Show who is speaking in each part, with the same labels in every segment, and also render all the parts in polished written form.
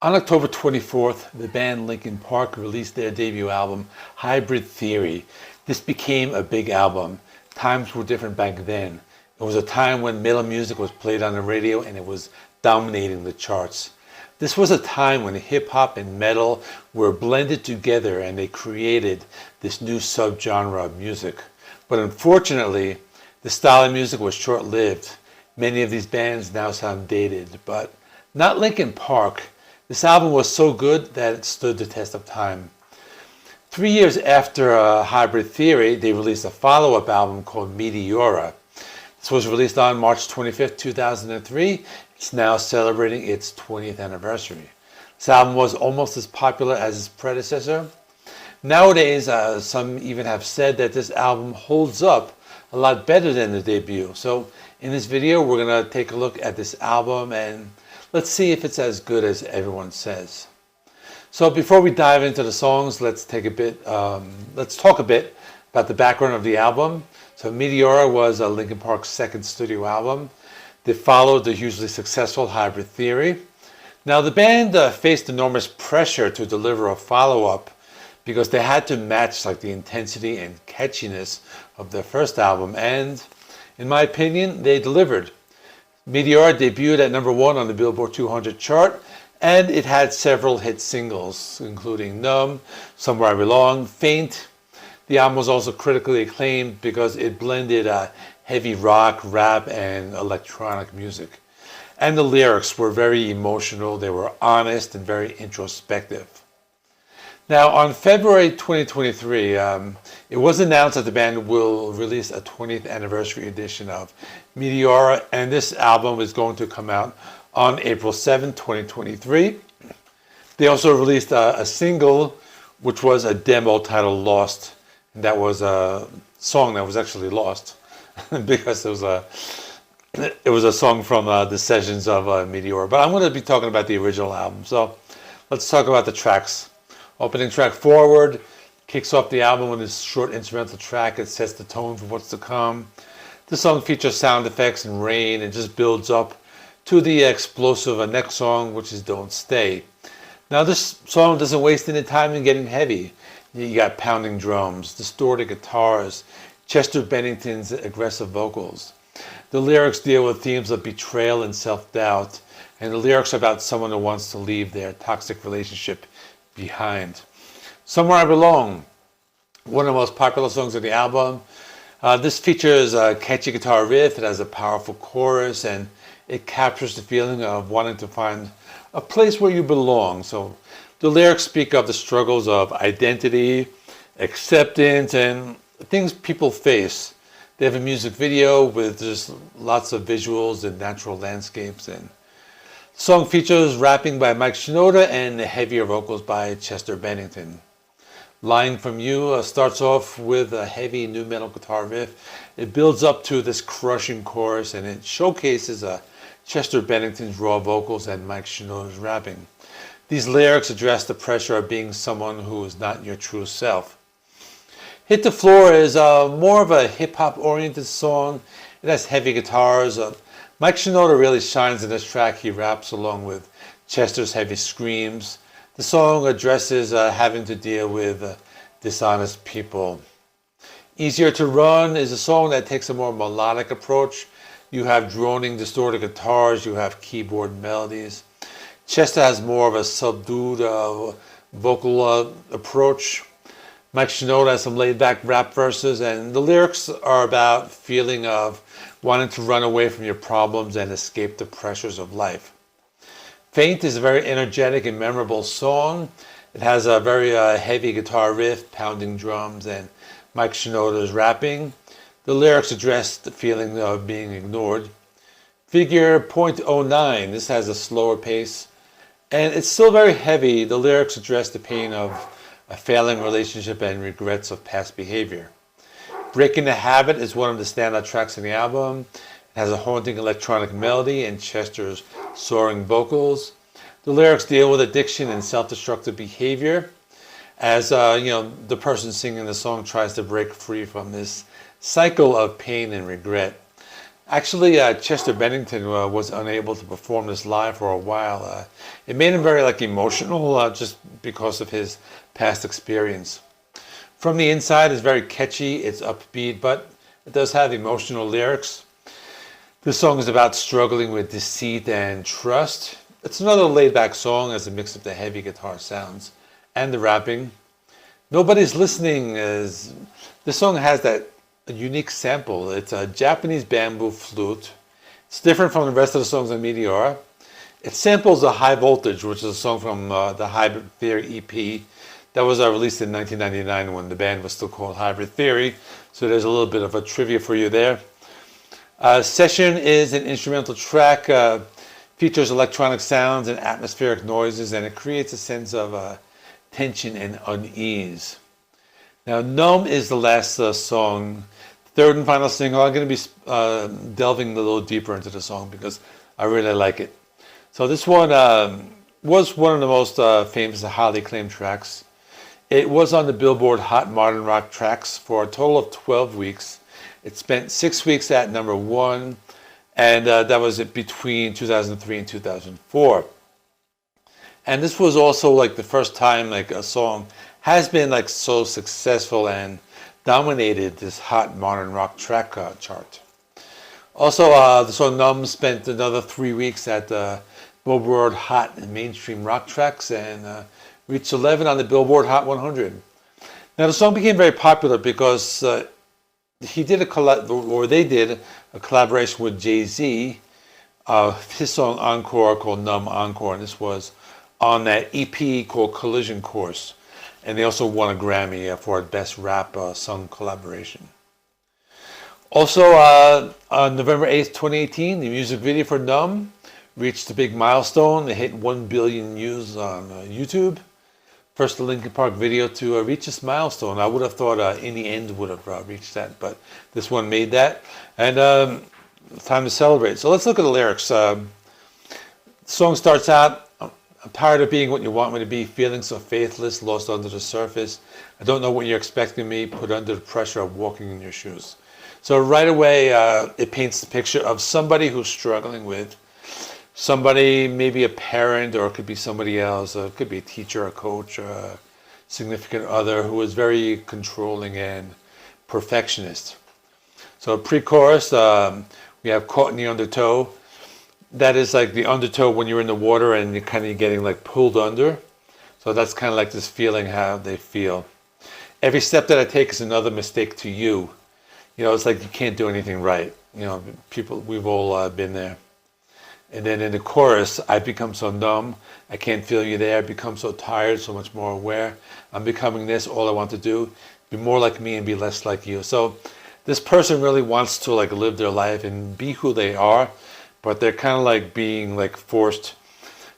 Speaker 1: On October 24th, the band Linkin Park released their debut album, Hybrid Theory. This became a big album. Times were different back then. It was a time when metal music was played on the radio and it was dominating the charts. This was a time when hip-hop and metal were blended together and they created this new subgenre of music. But unfortunately, the style of music was short-lived. Many of these bands now sound dated, but not Linkin Park. This album was so good that it stood the test of time. 3 years after Hybrid Theory, they released a follow-up album called Meteora. This was released on March 25th, 2003. It's now celebrating its 20th anniversary. This album was almost as popular as its predecessor. Nowadays, some even have said that this album holds up a lot better than the debut. So in this video, we're going to take a look at this album and let's see if it's as good as everyone says. So before we dive into the songs, let's talk a bit about the background of the album. So Meteora was Linkin Park's second studio album. They followed the hugely successful Hybrid Theory. Now the band faced enormous pressure to deliver a follow-up because they had to match the intensity and catchiness of their first album, and in my opinion, they delivered. Meteora debuted at #1 on the Billboard 200 chart, and it had several hit singles, including Numb, Somewhere I Belong, Faint. The album was also critically acclaimed because it blended heavy rock, rap, and electronic music. And the lyrics were very emotional, they were honest and very introspective. Now, on February 2023, it was announced that the band will release a 20th anniversary edition of Meteora, and this album is going to come out on April 7, 2023. They also released a single, which was a demo titled Lost, and that was a song that was actually lost because it was a song from the sessions of Meteora. But I'm going to be talking about the original album, so let's talk about the tracks. Opening track Forward kicks off the album with this short instrumental track. It sets the tone for what's to come. The song features sound effects and rain and just builds up to the explosive next song, which is Don't Stay. Now this song doesn't waste any time in getting heavy. You got pounding drums, distorted guitars, Chester Bennington's aggressive vocals. The lyrics deal with themes of betrayal and self-doubt, and the lyrics are about someone who wants to leave their toxic relationship behind. Somewhere I Belong, one of the most popular songs of the album. This features a catchy guitar riff. It has a powerful chorus and it captures the feeling of wanting to find a place where you belong. So the lyrics speak of the struggles of identity, acceptance, and things people face. They have a music video with just lots of visuals and natural landscapes, and the song features rapping by Mike Shinoda and heavier vocals by Chester Bennington. Lying From You starts off with a heavy nu metal guitar riff. It builds up to this crushing chorus and it showcases Chester Bennington's raw vocals and Mike Shinoda's rapping. These lyrics address the pressure of being someone who is not your true self. Hit the Floor is more of a hip-hop oriented song. It has heavy guitars. Mike Shinoda really shines in this track. He raps along with Chester's heavy screams. The song addresses having to deal with dishonest people. Easier to Run is a song that takes a more melodic approach. You have droning, distorted guitars. You have keyboard melodies. Chester has more of a subdued vocal approach. Mike Shinoda has some laid-back rap verses, and the lyrics are about feeling of wanting to run away from your problems and escape the pressures of life. Faint is a very energetic and memorable song. It has a very heavy guitar riff, pounding drums, and Mike Shinoda's rapping. The lyrics address the feeling of being ignored. Figure .09, this has a slower pace, and it's still very heavy. The lyrics address the pain of a failing relationship and regrets of past behavior. Breaking the Habit is one of the standout tracks in the album. It has a haunting electronic melody and Chester's soaring vocals. The lyrics deal with addiction and self-destructive behavior as the person singing the song tries to break free from this cycle of pain and regret. Actually, Chester Bennington was unable to perform this live for a while. It made him very emotional, just because of his past experience. From the Inside is very catchy. It's upbeat, but it does have emotional lyrics. This song is about struggling with deceit and trust. It's another laid-back song as a mix of the heavy guitar sounds and the rapping. Nobody's Listening is... This song has that unique sample. It's a Japanese bamboo flute. It's different from the rest of the songs on Meteora. It samples a High Voltage, which is a song from the Hybrid Theory EP that was released in 1999 when the band was still called Hybrid Theory. So there's a little bit of a trivia for you there. Session is an instrumental track, features electronic sounds and atmospheric noises, and it creates a sense of tension and unease. Now, Numb is the last song, third and final single. I'm going to be delving a little deeper into the song because I really like it. So this one was one of the most famous and highly acclaimed tracks. It was on the Billboard Hot Modern Rock Tracks for a total of 12 weeks. It spent 6 weeks at #1, and that was between 2003 and 2004. And this was also the first time a song has been so successful and dominated this Hot Modern Rock track chart. Also, the song Numb spent another 3 weeks at the Billboard Hot and Mainstream Rock Tracks and reached 11 on the Billboard Hot 100. Now, the song became very popular because they did a collaboration with Jay-Z, his song Encore called Numb Encore, and this was on that EP called Collision Course. And they also won a Grammy for Best Rap Song Collaboration. Also, on November 8th, 2018, the music video for Numb reached a big milestone. It hit 1 billion views on YouTube. First Linkin Park video to reach this milestone. I would have thought In the End would have reached that, but this one made that. And it's time to celebrate. So let's look at the lyrics. The song starts out, I'm tired of being what you want me to be, feeling so faithless, lost under the surface. I don't know what you're expecting me, put under the pressure of walking in your shoes. So right away, it paints the picture of somebody who's struggling with somebody, maybe a parent, or it could be somebody else. It could be a teacher, a coach, a significant other who is very controlling and perfectionist. So pre-chorus, we have Caught in the Undertow. That is the undertow when you're in the water and you're kind of getting pulled under. So that's kind of this feeling how they feel. Every step that I take is another mistake to you. It's you can't do anything right. People, we've all been there. And then in the chorus, I've become so numb, I can't feel you there, I've become so tired, so much more aware. I'm becoming this, all I want to do, be more like me and be less like you. So this person really wants to live their life and be who they are, but they're kind of being forced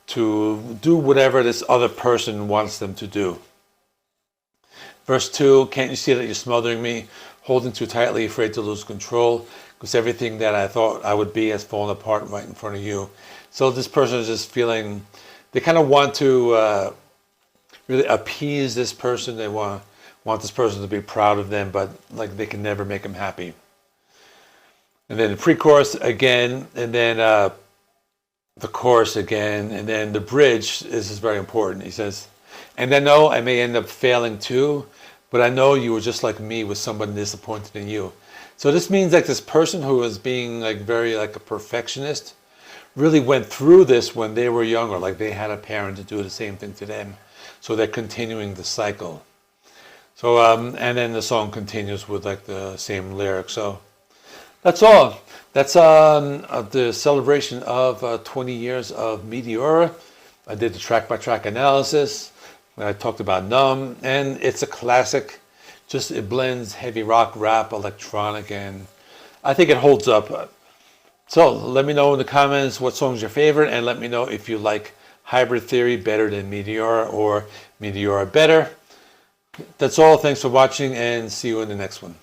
Speaker 1: to do whatever this other person wants them to do. Verse 2, can't you see that you're smothering me, holding too tightly, afraid to lose control, because everything that I thought I would be has fallen apart right in front of you. So this person is just feeling, they kind of want to really appease this person. They want this person to be proud of them, but they can never make them happy. And then the pre-chorus again, and then the chorus again, and then the bridge. This is very important. He says, and I know I may end up failing too, but I know you were just like me with somebody disappointed in you. So this means this person who was being very a perfectionist really went through this when they were younger, they had a parent to do the same thing to them. So they're continuing the cycle. So and then the song continues with the same lyrics. So that's all. That's the celebration of 20 years of Meteora. I did the track-by-track analysis. I talked about Numb, and it's a classic. Just it blends heavy rock, rap, electronic, and I think it holds up. So let me know in the comments what song's your favorite, and let me know if you like Hybrid Theory better than Meteora or Meteora better. That's all. Thanks for watching, and see you in the next one.